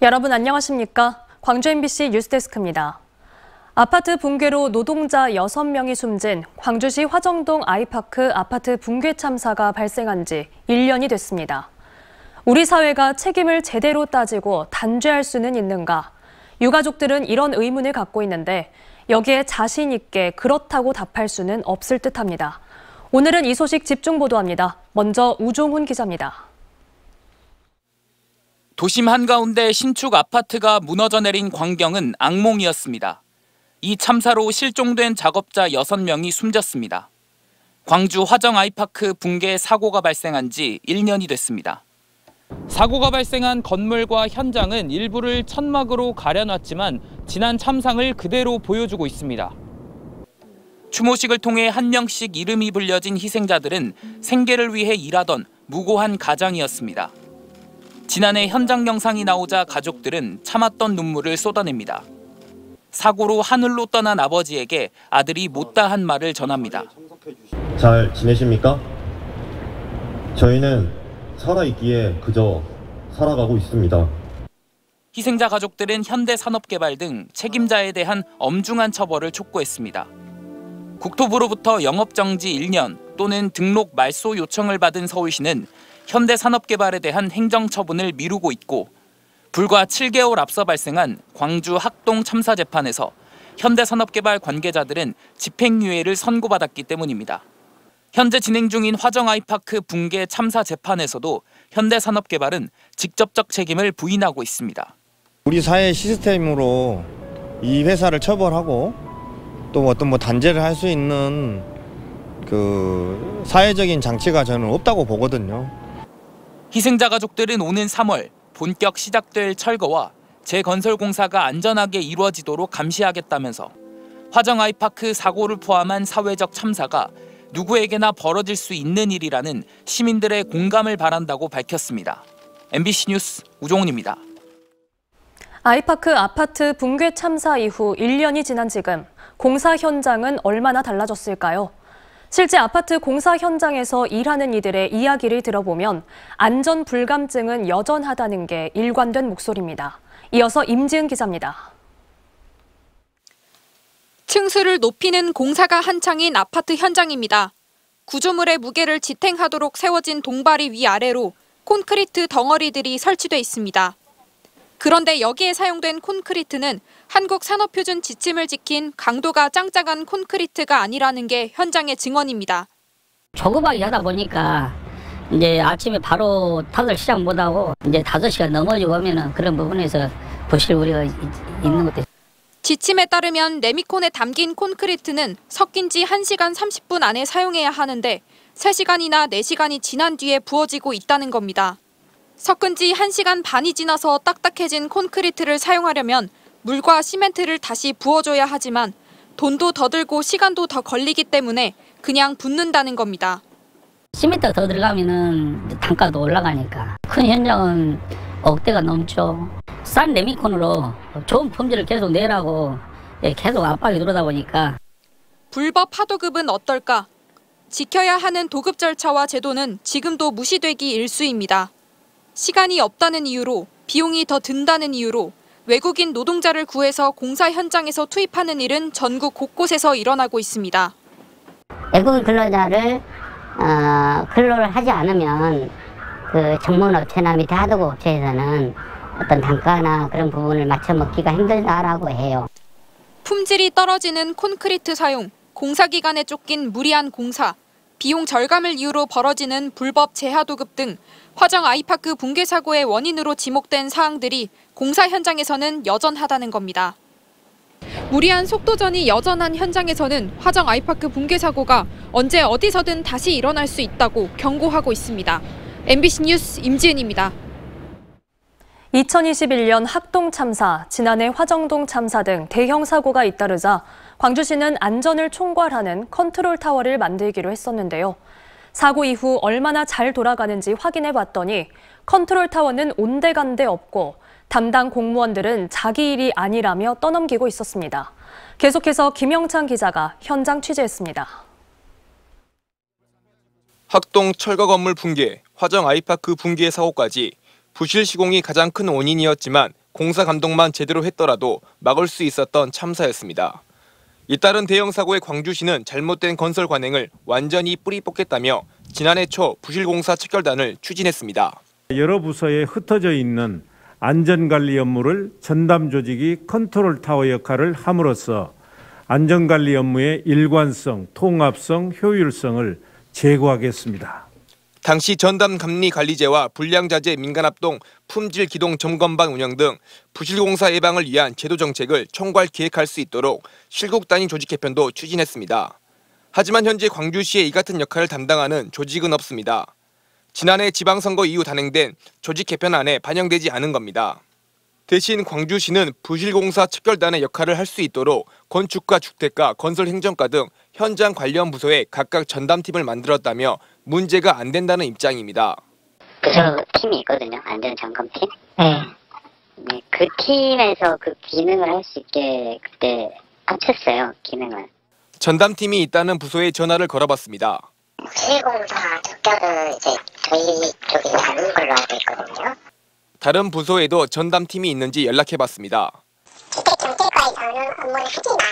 여러분 안녕하십니까? 광주 MBC 뉴스데스크입니다. 아파트 붕괴로 노동자 6명이 숨진 광주시 화정동 아이파크 아파트 붕괴 참사가 발생한 지 1년이 됐습니다. 우리 사회가 책임을 제대로 따지고 단죄할 수는 있는가? 유가족들은 이런 의문을 갖고 있는데 여기에 자신 있게 그렇다고 답할 수는 없을 듯합니다. 오늘은 이 소식 집중 보도합니다. 먼저 우종훈 기자입니다. 도심 한가운데 신축 아파트가 무너져 내린 광경은 악몽이었습니다. 이 참사로 실종된 작업자 6명이 숨졌습니다. 광주 화정 아이파크 붕괴 사고가 발생한 지 1년이 됐습니다. 사고가 발생한 건물과 현장은 일부를 천막으로 가려놨지만 지난 참상을 그대로 보여주고 있습니다. 추모식을 통해 한 명씩 이름이 불려진 희생자들은 생계를 위해 일하던 무고한 가장이었습니다. 지난해 현장 영상이 나오자 가족들은 참았던 눈물을 쏟아냅니다. 사고로 하늘로 떠난 아버지에게 아들이 못다한 말을 전합니다. 잘 지내십니까? 저희는 살아있기에 그저 살아가고 있습니다. 희생자 가족들은 현대산업개발 등 책임자에 대한 엄중한 처벌을 촉구했습니다. 국토부로부터 영업정지 1년 또는 등록 말소 요청을 받은 서울시는 현대산업개발에 대한 행정처분을 미루고 있고 불과 7개월 앞서 발생한 광주 학동 참사 재판에서 현대산업개발 관계자들은 집행유예를 선고받았기 때문입니다. 현재 진행 중인 화정 아이파크 붕괴 참사 재판에서도 현대산업개발은 직접적 책임을 부인하고 있습니다. 우리 사회 시스템으로 이 회사를 처벌하고 또 어떤 단죄를 할 수 있는 그 사회적인 장치가 저는 없다고 보거든요. 희생자 가족들은 오는 3월 본격 시작될 철거와 재건설 공사가 안전하게 이루어지도록 감시하겠다면서 화정 아이파크 사고를 포함한 사회적 참사가 누구에게나 벌어질 수 있는 일이라는 시민들의 공감을 바란다고 밝혔습니다. MBC 뉴스 우종훈입니다. 아이파크 아파트 붕괴 참사 이후 1년이 지난 지금 공사 현장은 얼마나 달라졌을까요? 실제 아파트 공사 현장에서 일하는 이들의 이야기를 들어보면 안전 불감증은 여전하다는 게 일관된 목소리입니다. 이어서 임지은 기자입니다. 층수를 높이는 공사가 한창인 아파트 현장입니다. 구조물의 무게를 지탱하도록 세워진 동발이 위아래로 콘크리트 덩어리들이 설치돼 있습니다. 그런데 여기에 사용된 콘크리트는 한국 산업표준 지침을 지킨 강도가 짱짱한 콘크리트가 아니라는 게 현장의 증언입니다. 조그맣게 하다 보니까 이제 아침에 바로 탓을 시작 못하고 이제 5시간 넘어지고 하면은 그런 부분에서 부실 우려가 있는 것도. 지침에 따르면 레미콘에 담긴 콘크리트는 섞인 지 1시간 30분 안에 사용해야 하는데 3시간이나 4시간이 지난 뒤에 부어지고 있다는 겁니다. 섞은 지 1시간 반이 지나서 딱딱해진 콘크리트를 사용하려면 물과 시멘트를 다시 부어줘야 하지만 돈도 더 들고 시간도 더 걸리기 때문에 그냥 붓는다는 겁니다. 시멘트가 더 들어가면은 단가도 올라가니까 큰 현장은 억대가 넘죠. 싼 레미콘으로 좋은 품질을 계속 내라고 계속 압박이 들어오다 보니까. 불법 하도급은 어떨까? 지켜야 하는 도급 절차와 제도는 지금도 무시되기 일쑤입니다. 시간이 없다는 이유로, 비용이 더 든다는 이유로 외국인 노동자를 구해서 공사 현장에서 투입하는 일은 전국 곳곳에서 일어나고 있습니다. 외국인 근로자를 근로를 하지 않으면 그 전문업체나 밑에 하도급 업체에서는 어떤 단가나 그런 부분을 맞춰 먹기가 힘들다라고 해요. 품질이 떨어지는 콘크리트 사용, 공사 기간에 쫓긴 무리한 공사, 비용 절감을 이유로 벌어지는 불법 재하도급 등 화정 아이파크 붕괴 사고의 원인으로 지목된 사항들이 공사 현장에서는 여전하다는 겁니다. 무리한 속도전이 여전한 현장에서는 화정 아이파크 붕괴 사고가 언제 어디서든 다시 일어날 수 있다고 경고하고 있습니다. MBC 뉴스 임지은입니다. 2021년 학동 참사, 지난해 화정동 참사 등 대형 사고가 잇따르자 광주시는 안전을 총괄하는 컨트롤 타워를 만들기로 했었는데요. 사고 이후 얼마나 잘 돌아가는지 확인해 봤더니 컨트롤 타워는 온데간데 없고 담당 공무원들은 자기 일이 아니라며 떠넘기고 있었습니다. 계속해서 김영찬 기자가 현장 취재했습니다. 학동 철거 건물 붕괴, 화정 아이파크 붕괴 사고까지 부실 시공이 가장 큰 원인이었지만 공사 감독만 제대로 했더라도 막을 수 있었던 참사였습니다. 잇따른 대형 사고의 광주시는 잘못된 건설 관행을 완전히 뿌리 뽑겠다며 지난해 초 부실공사 척결단을 추진했습니다. 여러 부서에 흩어져 있는 안전관리 업무를 전담 조직이 컨트롤 타워 역할을 함으로써 안전관리 업무의 일관성, 통합성, 효율성을 제고하겠습니다. 당시 전담 감리 관리제와 불량자재 민간합동 품질 기동 점검반 운영 등 부실공사 예방을 위한 제도 정책을 총괄 기획할 수 있도록 실국 단위 조직 개편도 추진했습니다. 하지만 현재 광주시에 이 같은 역할을 담당하는 조직은 없습니다. 지난해 지방선거 이후 단행된 조직 개편안에 반영되지 않은 겁니다. 대신 광주시는 부실공사 척결단의 역할을 할 수 있도록 건축과 주택가, 건설행정과 등 현장 관련 부서에 각각 전담팀을 만들었다며 문제가 안 된다는 입장입니다. 부서 팀이 있거든요. 안전점검팀. 네, 그 팀에서 그 기능을 할 수 있게 그때 합쳤어요. 기능을. 전담팀이 있다는 부서에 전화를 걸어봤습니다. 부실공사 척결은 이제 저희 쪽이 다른 걸로 알고 있거든요. 다른 부서에도 전담팀이 있는지 연락해봤습니다. 주택정책과에서는 업무를 하지만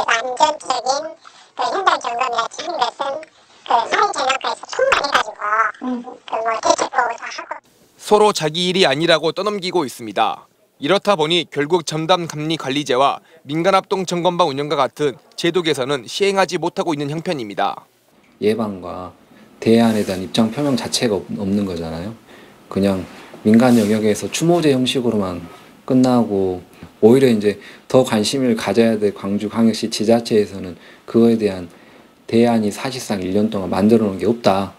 안전적인 그 현장 점검이나 지금 것은 그 사회재난과에서 총괄해가지고 대책 보고도 하고. 서로 자기 일이 아니라고 떠넘기고 있습니다. 이렇다 보니 결국 전담 감리 관리제와 민간합동 점검반 운영과 같은 제도 개선은 시행하지 못하고 있는 형편입니다. 예방과 대안에 대한 입장 표명 자체가 없는 거잖아요. 그냥 민간 영역에서 추모제 형식으로만 끝나고 오히려 이제 더 관심을 가져야 될 광주광역시 지자체에서는 그거에 대한 대안이 사실상 1년 동안 만들어 놓은 게 없다.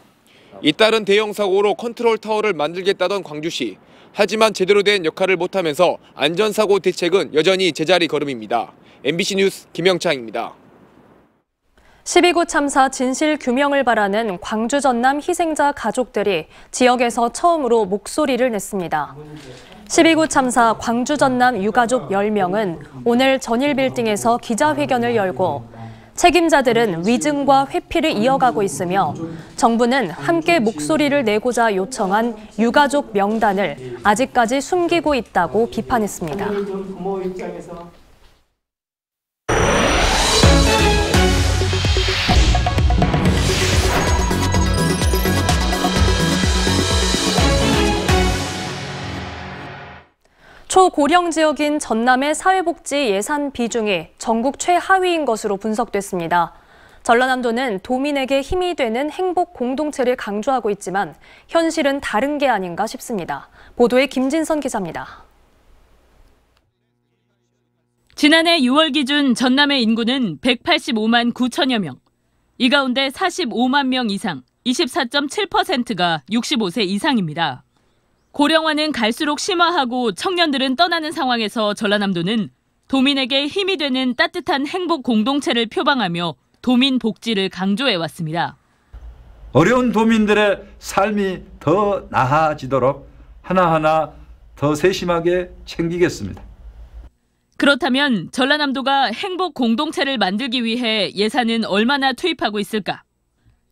잇따른 대형 사고로 컨트롤 타워를 만들겠다던 광주시. 하지만 제대로 된 역할을 못하면서 안전사고 대책은 여전히 제자리 걸음입니다. MBC 뉴스 김영창입니다. 12구 참사 진실 규명을 바라는 광주 전남 희생자 가족들이 지역에서 처음으로 목소리를 냈습니다. 12구 참사 광주 전남 유가족 10명은 오늘 전일빌딩에서 기자회견을 열고 책임자들은 위증과 회피를 이어가고 있으며 정부는 함께 목소리를 내고자 요청한 유가족 명단을 아직까지 숨기고 있다고 비판했습니다. 초고령 지역인 전남의 사회복지 예산 비중이 전국 최하위인 것으로 분석됐습니다. 전라남도는 도민에게 힘이 되는 행복 공동체를 강조하고 있지만 현실은 다른 게 아닌가 싶습니다. 보도에 김진선 기자입니다. 지난해 6월 기준 전남의 인구는 185만 9천여 명. 이 가운데 45만 명 이상, 24.7%가 65세 이상입니다. 고령화는 갈수록 심화하고 청년들은 떠나는 상황에서 전라남도는 도민에게 힘이 되는 따뜻한 행복 공동체를 표방하며 도민 복지를 강조해왔습니다. 어려운 도민들의 삶이 더 나아지도록 하나하나 더 세심하게 챙기겠습니다. 그렇다면 전라남도가 행복 공동체를 만들기 위해 예산은 얼마나 투입하고 있을까?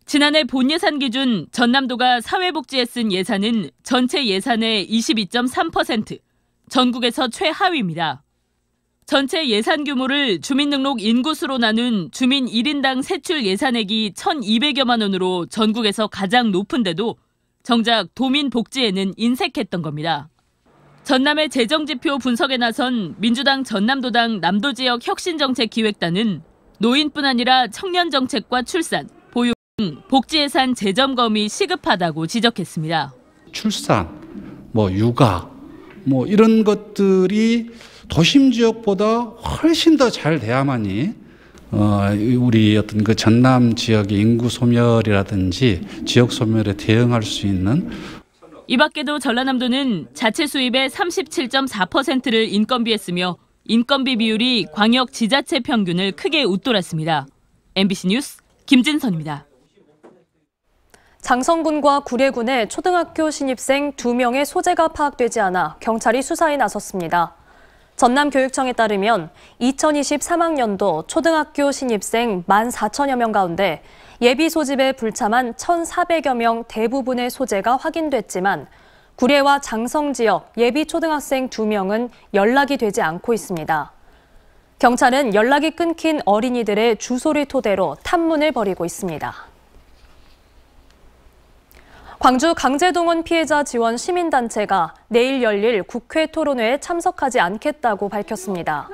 지난해 본예산 기준 전남도가 사회복지에 쓴 예산은 전체 예산의 22.3%, 전국에서 최하위입니다. 전체 예산 규모를 주민등록 인구수로 나눈 주민 1인당 세출 예산액이 1,200여만 원으로 전국에서 가장 높은데도 정작 도민 복지에는 인색했던 겁니다. 전남의 재정지표 분석에 나선 민주당 전남도당 남도지역 혁신정책기획단은 노인뿐 아니라 청년정책과 출산, 보육 등 복지예산 재점검이 시급하다고 지적했습니다. 출산, 육아, 이런 것들이 도심 지역보다 훨씬 더 잘 돼야만이 우리 어떤 그 전남 지역의 인구 소멸이라든지 지역 소멸에 대응할 수 있는. 이 밖에도 전라남도는 자체 수입의 37.4%를 인건비에 쓰며 인건비 비율이 광역 지자체 평균을 크게 웃돌았습니다. MBC 뉴스 김진선입니다. 장성군과 구례군의 초등학교 신입생 2명의 소재가 파악되지 않아 경찰이 수사에 나섰습니다. 전남교육청에 따르면 2023학년도 초등학교 신입생 14,000여 명 가운데 예비 소집에 불참한 1,400여 명 대부분의 소재가 확인됐지만 구례와 장성 지역 예비 초등학생 2명은 연락이 되지 않고 있습니다. 경찰은 연락이 끊긴 어린이들의 주소를 토대로 탐문을 벌이고 있습니다. 광주 강제동원 피해자 지원 시민단체가 내일 열릴 국회 토론회에 참석하지 않겠다고 밝혔습니다.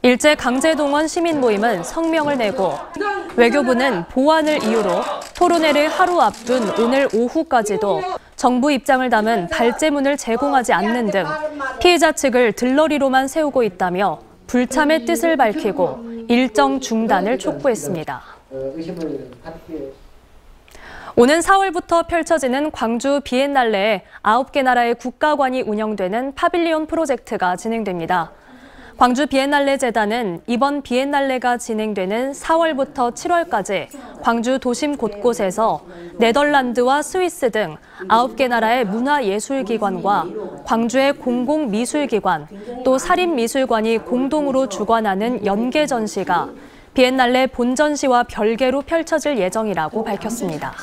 일제 강제동원 시민 모임은 성명을 내고 외교부는 보안을 이유로 토론회를 하루 앞둔 오늘 오후까지도 정부 입장을 담은 발제문을 제공하지 않는 등 피해자 측을 들러리로만 세우고 있다며 불참의 뜻을 밝히고 일정 중단을 촉구했습니다. 오는 4월부터 펼쳐지는 광주 비엔날레에 9개 나라의 국가관이 운영되는 파빌리온 프로젝트가 진행됩니다. 광주 비엔날레 재단은 이번 비엔날레가 진행되는 4월부터 7월까지 광주 도심 곳곳에서 네덜란드와 스위스 등 9개 나라의 문화예술기관과 광주의 공공미술기관, 또 사립미술관이 공동으로 주관하는 연계 전시가 비엔날레 본전시와 별개로 펼쳐질 예정이라고 밝혔습니다.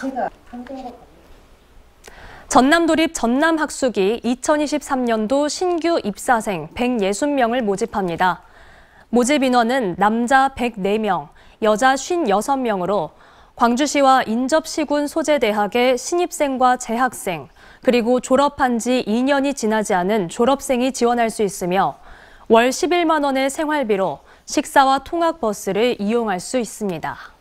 전남도립 전남학수기 2023년도 신규 입사생 160명을 모집합니다. 모집 인원은 남자 104명, 여자 56명으로 광주시와 인접시군 소재대학의 신입생과 재학생, 그리고 졸업한 지 2년이 지나지 않은 졸업생이 지원할 수 있으며 월 11만 원의 생활비로 식사와 통학버스를 이용할 수 있습니다.